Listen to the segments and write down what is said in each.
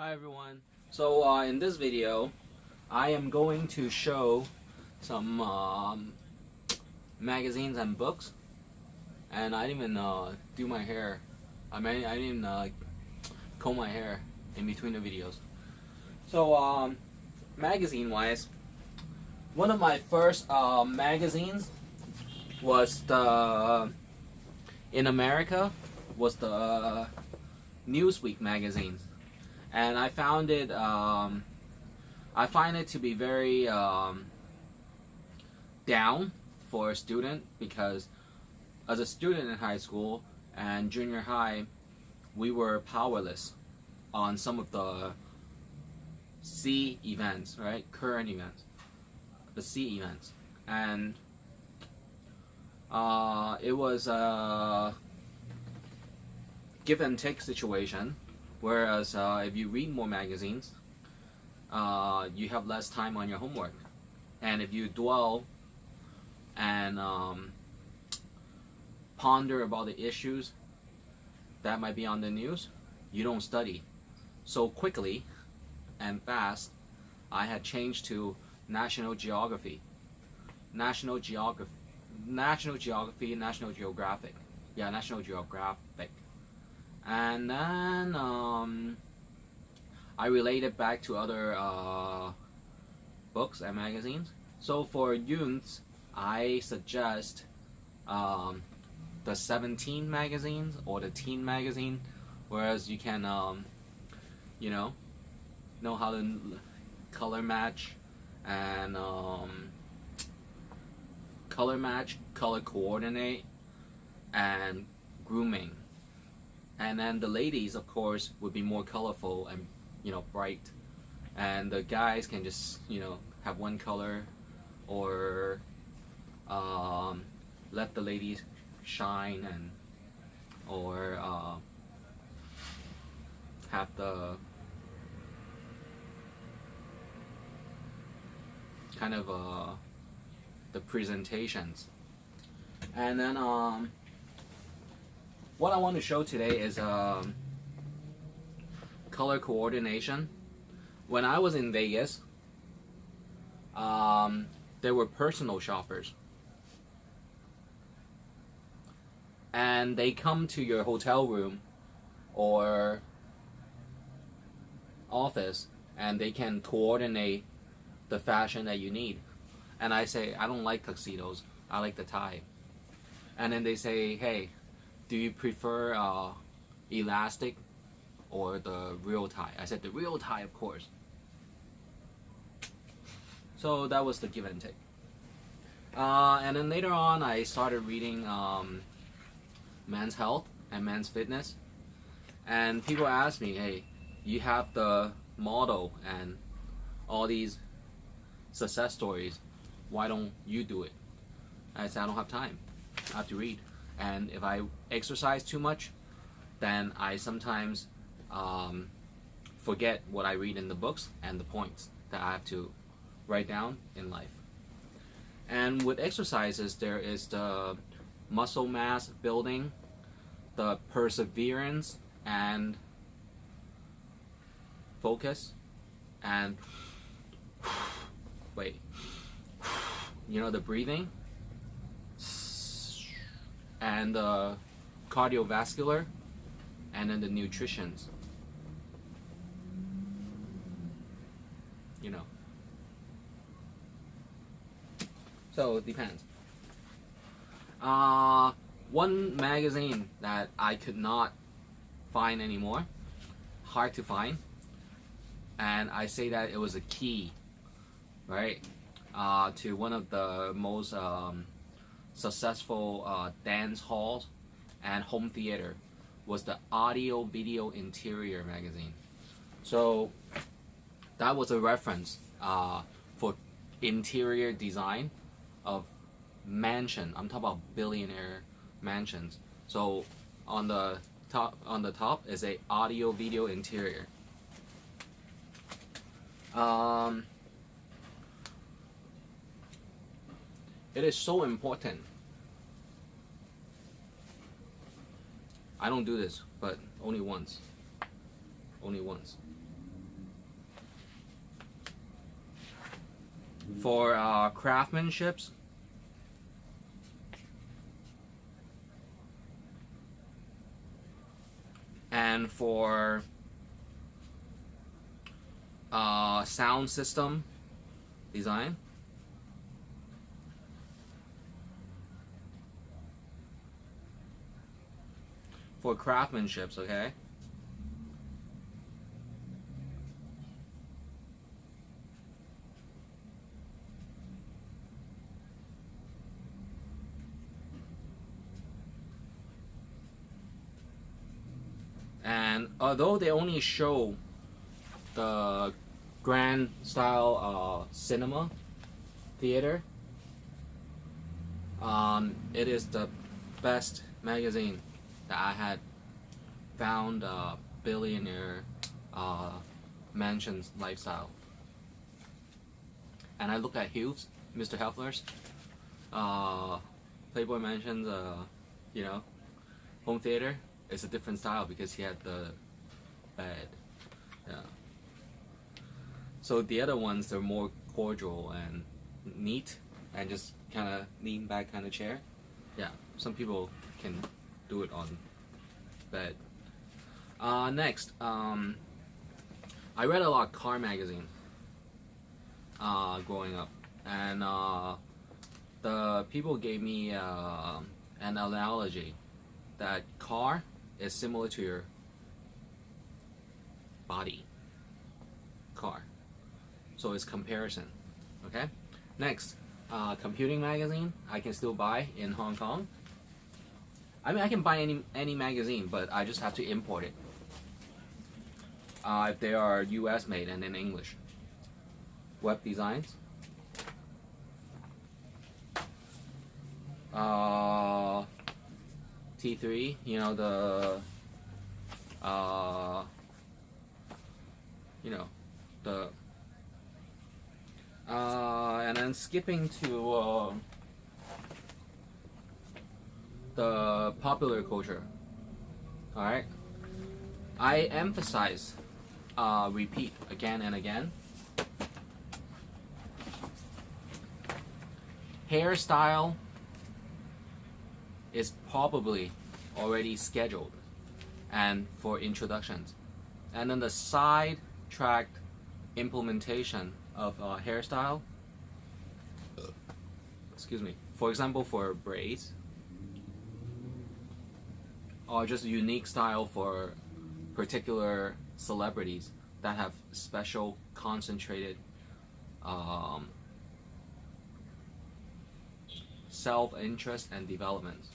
Hi everyone. So in this video, I am going to show some magazines and books, and I didn't even do my hair. I mean, I didn't comb my hair in between the videos. So magazine-wise, one of my first magazines was in America was the Newsweek magazine. And I found it. I find it to be very down for a student, because as a student in high school and junior high, we were powerless on some of the C events, right? Current events, the C events, and it was a give and take situation. Whereas if you read more magazines, you have less time on your homework. And if you dwell and ponder about the issues that might be on the news, you don't study. So quickly and fast, I had changed to National Geography. National Geographic. Yeah, National Geographic. And then I relate it back to other books and magazines. So for youths, I suggest the 17 magazines or the teen magazine, whereas you can know how to color match and color coordinate, and grooming. And then the ladies, of course, would be more colorful and bright, and the guys can just have one color, or let the ladies shine, and or have the kind of the presentations. And then what I want to show today is color coordination. When I was in Vegas, there were personal shoppers, and they come to your hotel room or office, and they can coordinate the fashion that you need. And I say, I don't like tuxedos, I like the tie. And then they say, hey, do you prefer elastic or the real tie? I said the real tie, of course. So that was the give and take. And then later on, I started reading Men's Health and Men's Fitness. And people ask me, hey, you have the model and all these success stories, why don't you do it? I said, I don't have time, I have to read. And if I exercise too much, then I sometimes forget what I read in the books and the points that I have to write down in life. And with exercises, there is the muscle mass building, the perseverance and focus, and the breathing, and the cardiovascular, and then the nutritions. So it depends. One magazine that I could not find anymore, hard to find, and I say that it was a key, right, to one of the most successful dance halls and home theater, was the Audio Video Interior magazine. So that was a reference for interior design of mansion. I'm talking about billionaire mansions. So on the top is a Audio Video Interior. It is so important. I don't do this, but only once. Only once. For craftsmanships, and for sound system design, for craftsmanships, okay? And although they only show the grand style cinema theater, it is the best magazine that I had found. Billionaire mansions lifestyle. And I look at Hughes, Mr. Hefler's Playboy Mansions, you know, home theater. It's a different style because he had the bed. Yeah. So the other ones, they're more cordial and neat and just kind of lean back kind of chair. Yeah, some people can do it on bed. Next, I read a lot of car magazine growing up, and the people gave me an analogy that car is similar to your body. Car. So it's comparison. Okay? Next, computing magazine I can still buy in Hong Kong. I mean, I can buy any magazine, but I just have to import it. If they are US made and in English. Web designs. T3, you know, the and then skipping to the popular culture. Alright, I emphasize, repeat again and again, hairstyle is probably already scheduled and for introductions, and then the side tracked implementation of hairstyle, excuse me, for example for braids, or just unique style for particular celebrities that have special concentrated self-interest and development.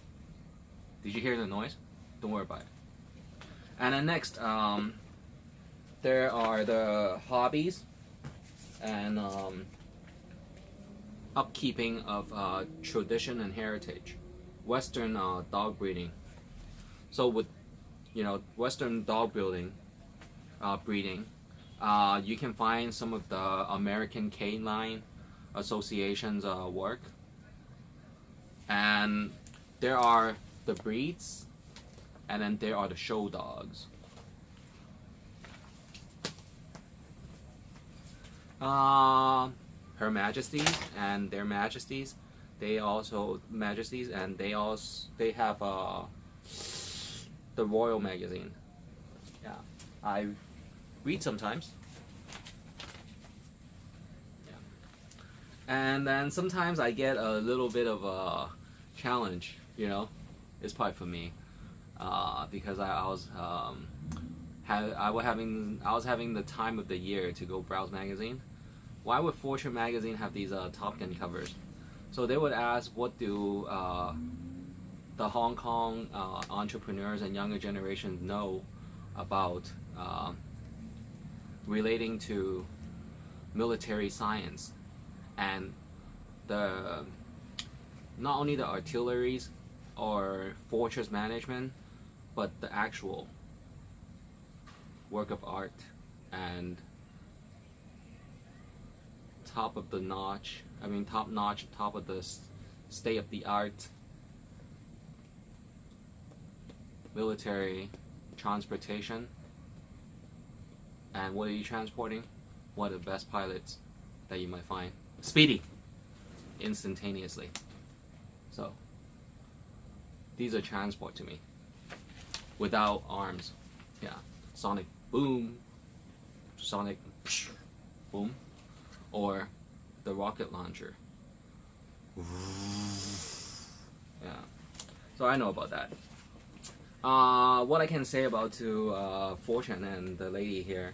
Did you hear the noise? Don't worry about it. And then next, there are the hobbies and upkeeping of tradition and heritage. Western dog breeding. So with, you know, Western dog breeding, you can find some of the American Canine Association's work. And there are the breeds, and then there are the show dogs. Her Majesties and their Majesties, they have the Royal magazine. Yeah, I read sometimes. Yeah, and then sometimes I get a little bit of a challenge. You know, it's probably for me because I was having the time of the year to go browse magazine. Why would Fortune magazine have these Top Gun covers? So they would ask, what do the Hong Kong entrepreneurs and younger generations know about relating to military science and the not only the artilleries or fortress management, but the actual work of art and top of the state of the art military transportation. And what are you transporting? What are the best pilots that you might find? speedy, instantaneously. So these are transport to me without arms. Yeah, sonic boom, sonic psh, boom, or the rocket launcher. Yeah, so I know about that. What I can say about to Fortune and the lady here,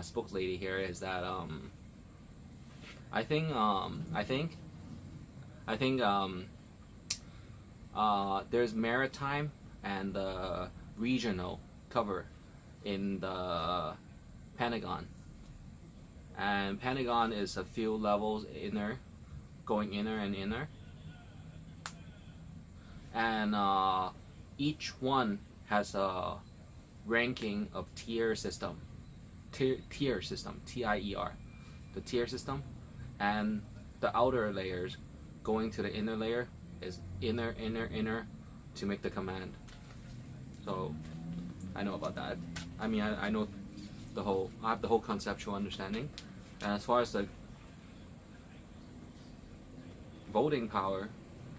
spoke lady here, is that I think there's maritime and regional cover in the Pentagon, and Pentagon is a few levels inner, going inner and inner, and each one has a ranking of tier system, tier system, TIER, the tier system, and the outer layers going to the inner layer is inner to make the command. So I know about that. I mean, I know I have the whole conceptual understanding. And as far as the voting power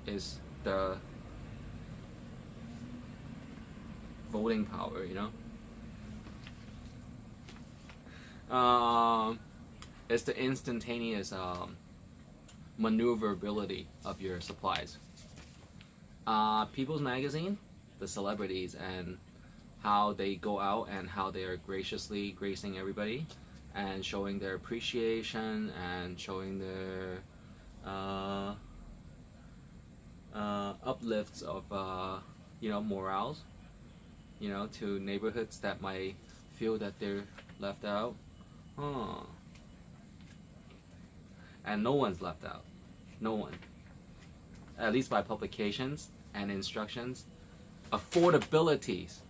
is the voting power, you know? It's the instantaneous maneuverability of your supplies. People's Magazine, the celebrities and how they go out and how they are graciously gracing everybody and showing their appreciation and showing their uplifts of you know, morals, you know, to neighborhoods that might feel that they're left out. And no one's left out. No one. At least by publications and instructions. Affordabilities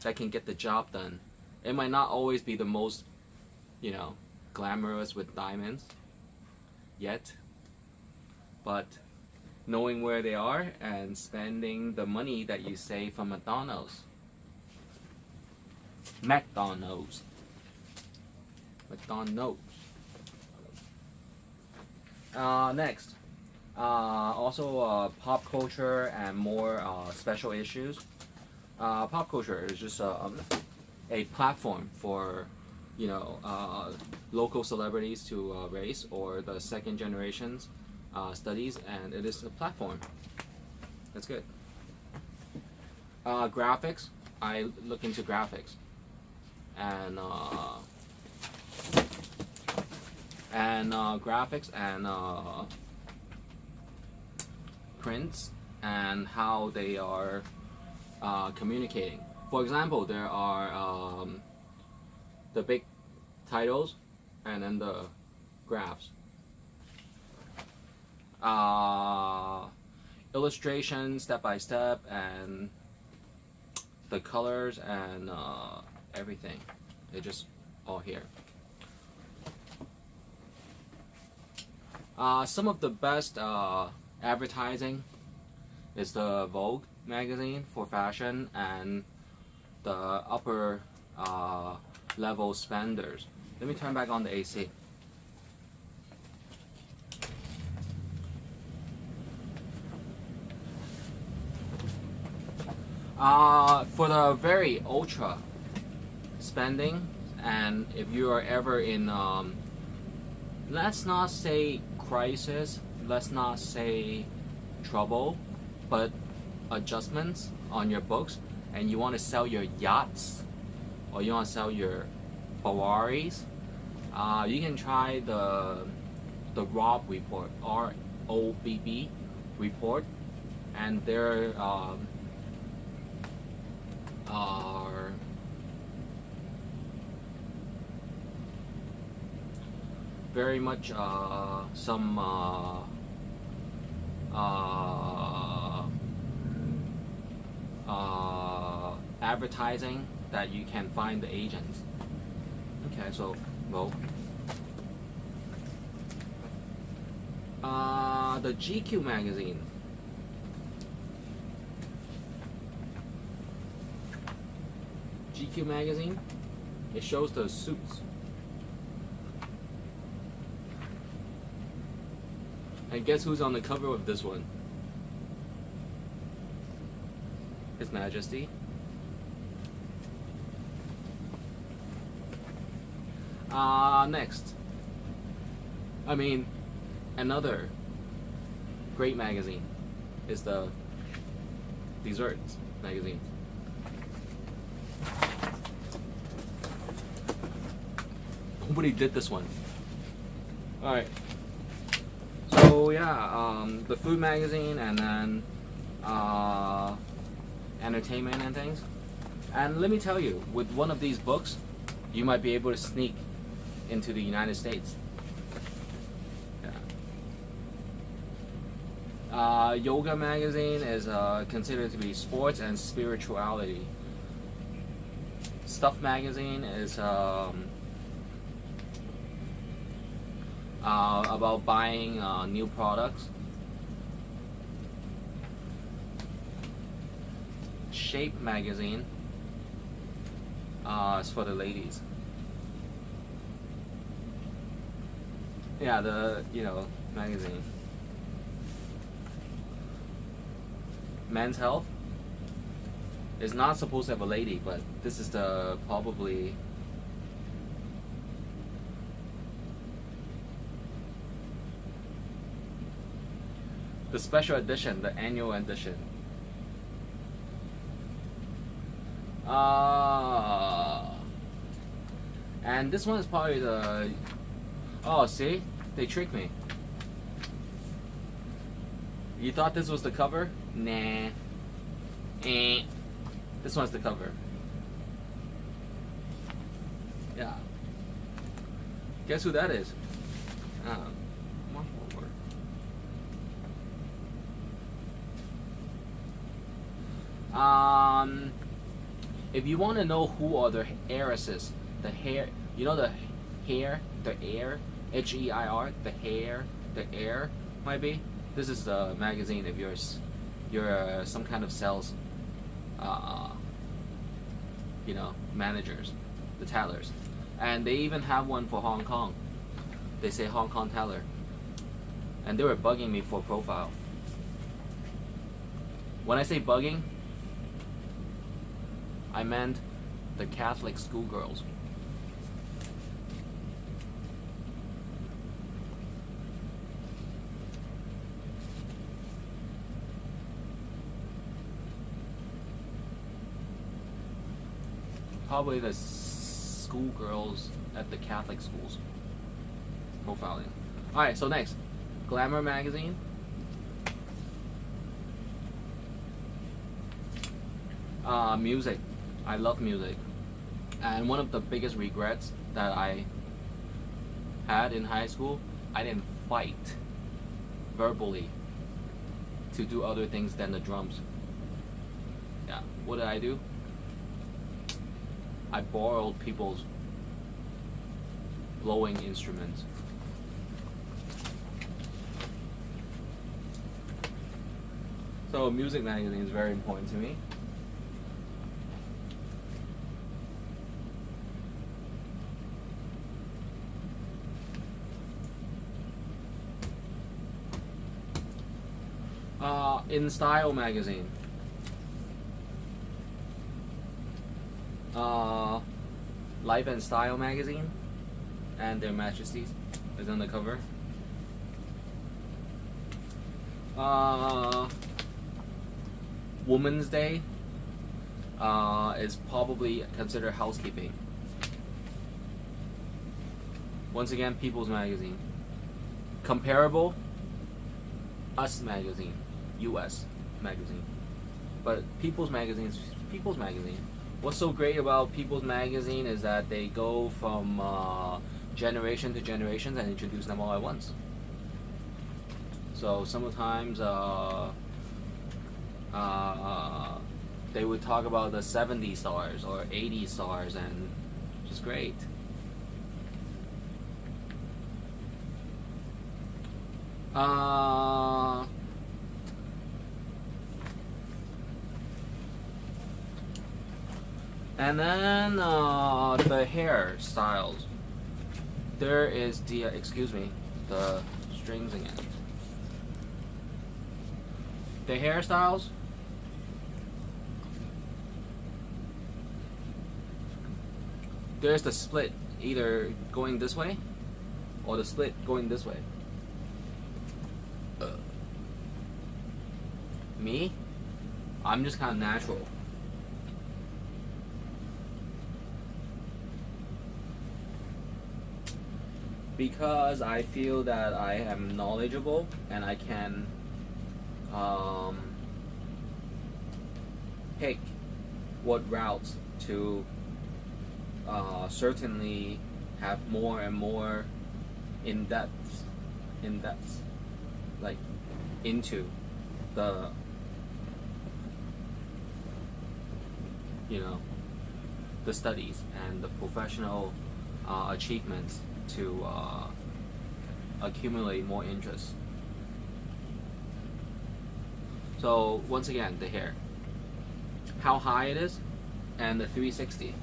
that can get the job done. It might not always be the most, you know, glamorous with diamonds yet, but knowing where they are and spending the money that you save from McDonald's. Next, also pop culture and more special issues. Pop culture is just a platform for, you know, local celebrities to raise, or the second generations studies, and it is a platform. That's good. Graphics, I look into graphics, and graphics and prints and how they are communicating. For example, there are the big titles and then the graphs. Illustration step by step and the colors and everything. They're just all here. Some of the best advertising is the Vogue magazine for fashion and the upper level spenders. Let me turn back on the AC. For the very ultra spending, and if you are ever in, let's not say crisis, let's not say trouble, but adjustments on your books, and you want to sell your yachts, or you want to sell your Ferraris, you can try the ROB report, ROBB report, and there are very much some advertising that you can find the agents. Okay, so well, the GQ magazine. GQ magazine, it shows the suits. And guess who's on the cover of this one? His Majesty. Next. I mean, another great magazine is the Desserts magazine. Nobody did this one. Alright. So yeah, the food magazine, and then entertainment and things. And let me tell you, with one of these books, you might be able to sneak into the United States. Yeah. Yoga magazine is considered to be sports and spirituality. Stuff magazine is about buying new products. Shape magazine is for the ladies. Yeah, the magazine. Men's Health is not supposed to have a lady, but this is the probably the special edition, the annual edition. And this one is probably the... Oh, see? They tricked me. You thought this was the cover? Nah. This one's the cover. Yeah. Guess who that is? Come on forward. If you want to know who are the heiresses, the hair, you know the hair, the heir, H-E-I-R, the hair, the heir might be. This is the magazine if you're some kind of sales, managers, the tellers, and they even have one for Hong Kong. They say Hong Kong teller, and they were bugging me for profile. When I say bugging, I meant the Catholic schoolgirls. Probably the schoolgirls at the Catholic schools. Profiling. Alright, so next. Glamour magazine. Music. I love music. And one of the biggest regrets that I had in high school, I didn't fight verbally to do other things than the drums. Yeah, what did I do? I borrowed people's blowing instruments. So music magazine is very important to me. In Style magazine. Life and Style magazine, and Their Majesties is on the cover. Women's Day is probably considered housekeeping. Once again, People's Magazine. Comparable, Us Magazine, US Magazine. But People's Magazine is People's Magazine. What's so great about People's Magazine is that they go from generation to generations and introduce them all at once. So sometimes they would talk about the 70 stars or 80 stars, and which is great. And then the hairstyles. There is the the strings again. the hairstyles, there's the split either going this way or the split going this way. Me, I'm just kind of natural. Because I feel that I am knowledgeable and I can pick what routes to certainly have more and more in-depth, like into the, you know, the studies and the professional achievements to accumulate more interest. So once again, the hair, how high it is, and the 360.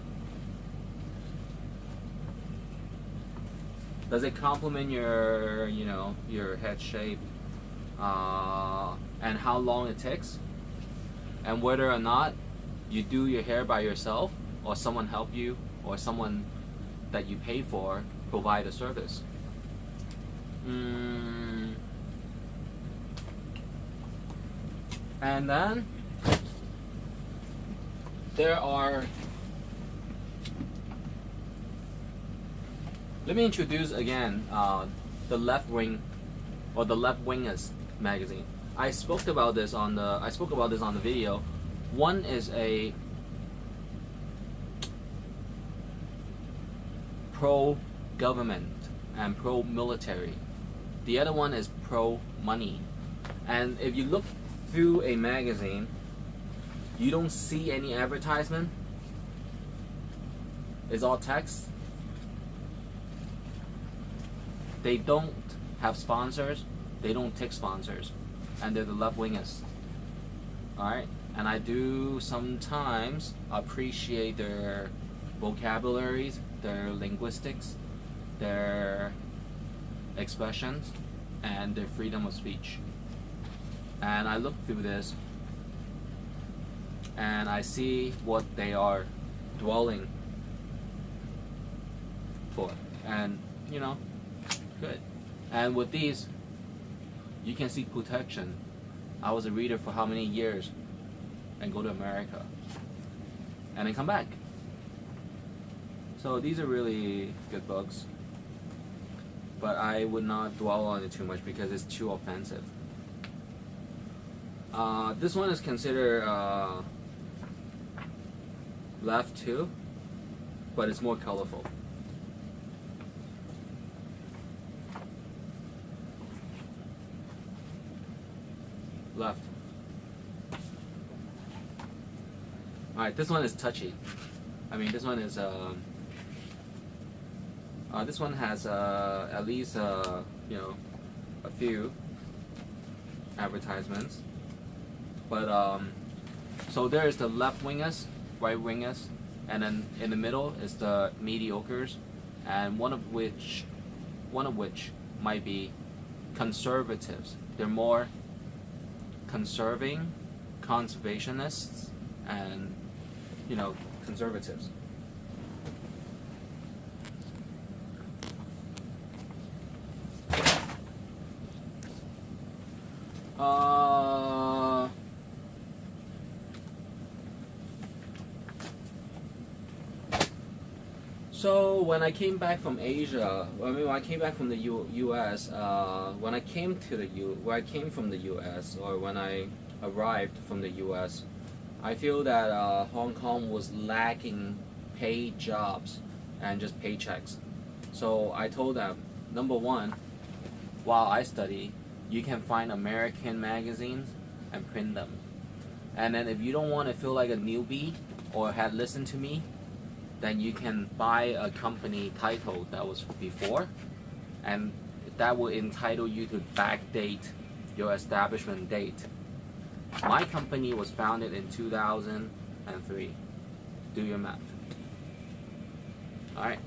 Does it complement your, you know, your head shape, and how long it takes, and whether or not you do your hair by yourself or someone help you or someone that you pay for provide a service. And then there are, let me introduce again the Left Wing or the Left Wingers magazine. I spoke about this on the video. One is a pro-government and pro-military. The other one is pro-money. And if you look through a magazine, you don't see any advertisement. It's all text. They don't have sponsors. They don't take sponsors. And they're the left wingers. Alright? And I do sometimes appreciate their vocabularies, their linguistics, their expressions, and their freedom of speech. And I look through this and I see what they are dwelling for. And, you know, good. And with these, you can see protection. I was a reader for how many years and go to America and then come back. So these are really good books, but I would not dwell on it too much because it's too offensive. This one is considered left too, but it's more colorful. Left. Alright, this one is touchy. I mean, this one is this one has at least you know, a few advertisements. But so there is the left wingers, right wingers, and then in the middle is the mediocres, and one of which might be conservatives. They're more conservationists, and, you know, conservatives. So when I came back from Asia, when I came back from the U.S., when I came from the U.S., or when I arrived from the U.S., I feel that Hong Kong was lacking paid jobs and just paychecks. So I told them, number one, while I study, you can find American magazines and print them. And then if you don't want to feel like a newbie or had listened to me, then you can buy a company title that was before, and that will entitle you to backdate your establishment date. My company was founded in 2003. Do your math. Alright.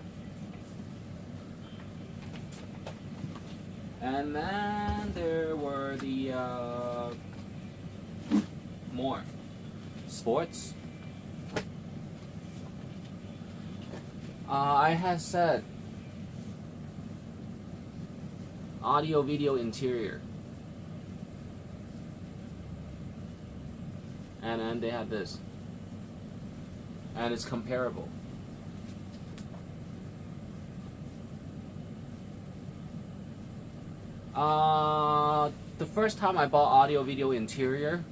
And then there were the more. Sports. I had said audio video interior. And then they had this. And it's comparable. The first time I bought audio video interior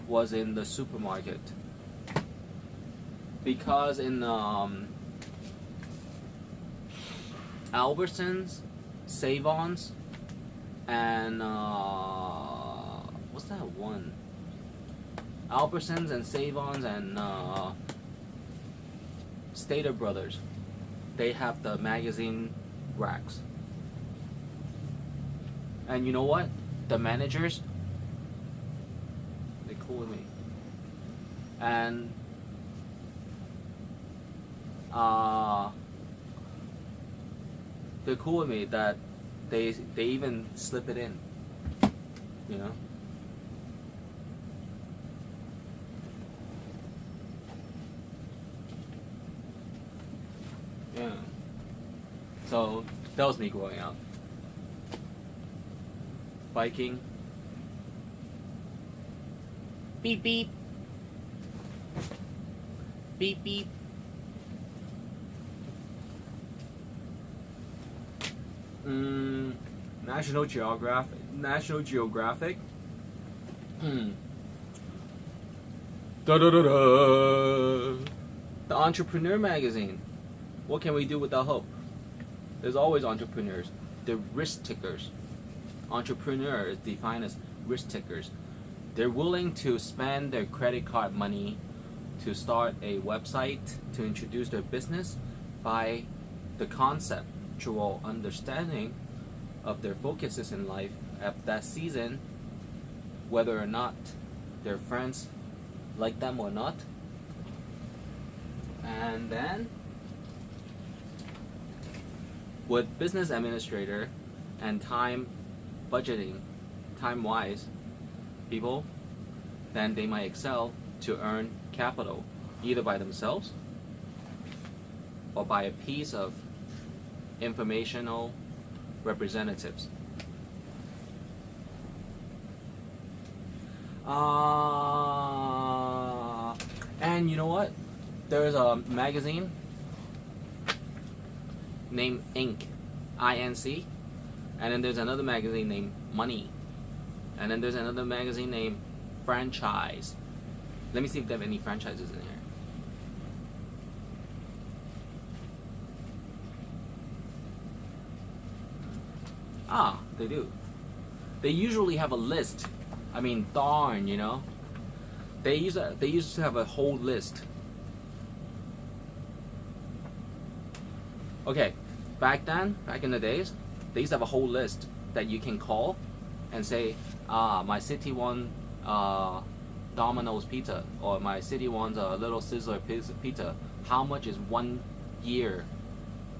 was in the supermarket. Because in Albertsons, Save-Ons, and what's that one? Albertsons and Save-Ons and Stater Brothers, they have the magazine racks. And you know what? The managers, they're cool with me. And they're cool with me that they even slip it in, you know. Yeah. So that was me growing up. Biking. Beep beep. Beep beep. National Geographic. Da da da da. The Entrepreneur magazine. What can we do without hope? There's always entrepreneurs. They're risk takers. Entrepreneur is defined as risk takers. They're willing to spend their credit card money to start a website, to introduce their business by the conceptual understanding of their focuses in life at that season, whether or not their friends like them or not. And then with business administrator and budgeting, time-wise people, then they might excel to earn capital, either by themselves or by a piece of informational representatives. And you know what? There's a magazine named Inc. INC. And then there's another magazine named Money. And then there's another magazine named Franchise. Let me see if they have any franchises in here. Ah, they do. They usually have a list. I mean, darn, you know. They used to have a whole list. Okay, back in the days, they used to have a whole list that you can call and say, my city wants Domino's pizza, or my city wants a Little Sizzler pizza. How much is 1 year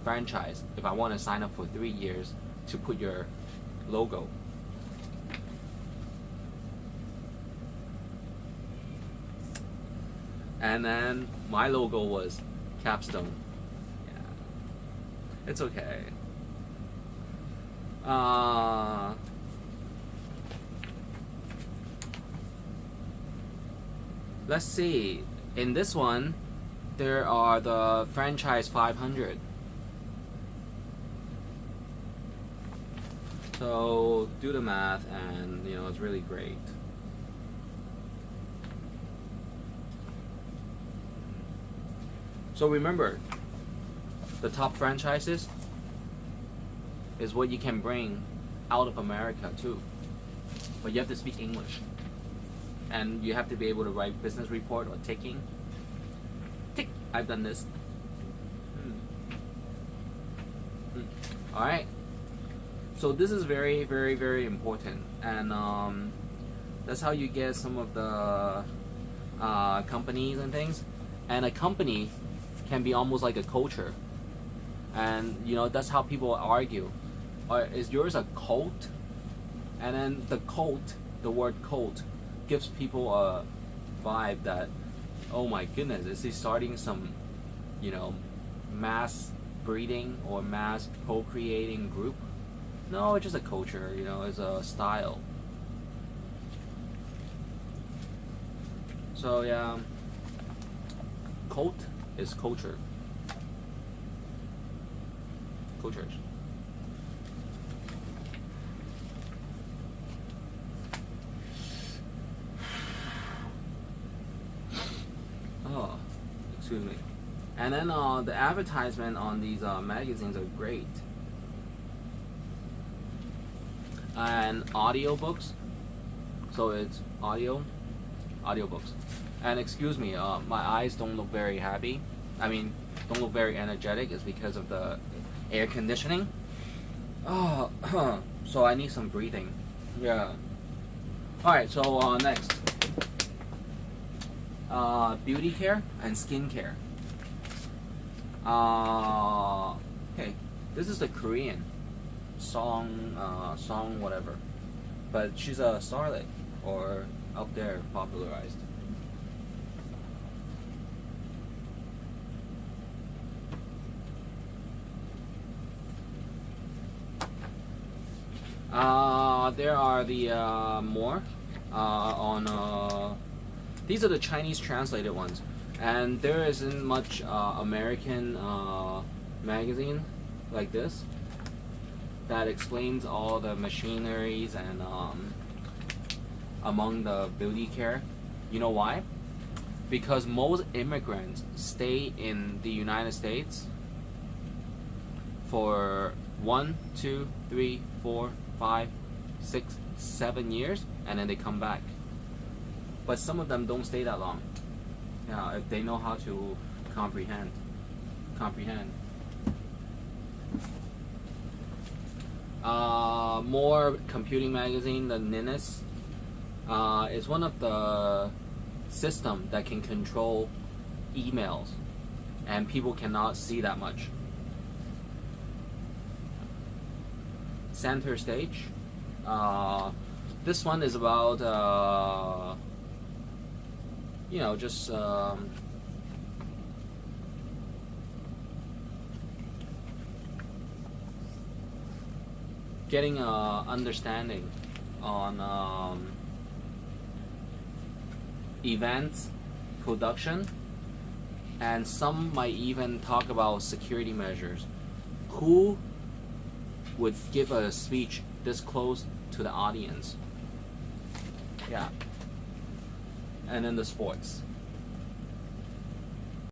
franchise if I want to sign up for 3 years to put your logo? And then my logo was Capstone. Yeah. It's okay. Let's see. In this one, there are the franchise 500. So do the math, and you know it's really great. So remember, the top franchises is what you can bring out of America too. But you have to speak English. And you have to be able to write business report or ticking. Tick! I've done this. Alright. So this is very, very, very important. And that's how you get some of the companies and things. And a company can be almost like a culture. And you know, that's how people argue. Is yours a cult? And then the cult, the word cult, gives people vibe that, oh my goodness, is he starting some, you know, mass breeding or mass procreating group? No, it's just a culture, you know, it's a style. So yeah, cult is culture. Cultures. Oh, excuse me. And then the advertisement on these magazines are great. And audiobooks. So it's audiobooks. And excuse me, my eyes don't look very happy. I mean, don't look very energetic. It's because of the air conditioning. Oh, so I need some breathing. Yeah. Alright, so next. Beauty care and skin care. Okay, this is the Korean song whatever, but she's a starlet or out there popularized. There are the more on these are the Chinese translated ones, and there isn't much American magazine like this that explains all the machineries and among the beauty care. You know why? Because most immigrants stay in the United States for 1, 2, 3, 4, 5, 6, 7 years, and then they come back. But some of them don't stay that long. Yeah, if they know how to comprehend. More computing magazine, the Ninnis, is one of the system that can control emails, and people cannot see that much. Center Stage. This one is about you know, just getting understanding on events, production, and some might even talk about security measures. Who would give a speech this close to the audience? Yeah. And then the sports.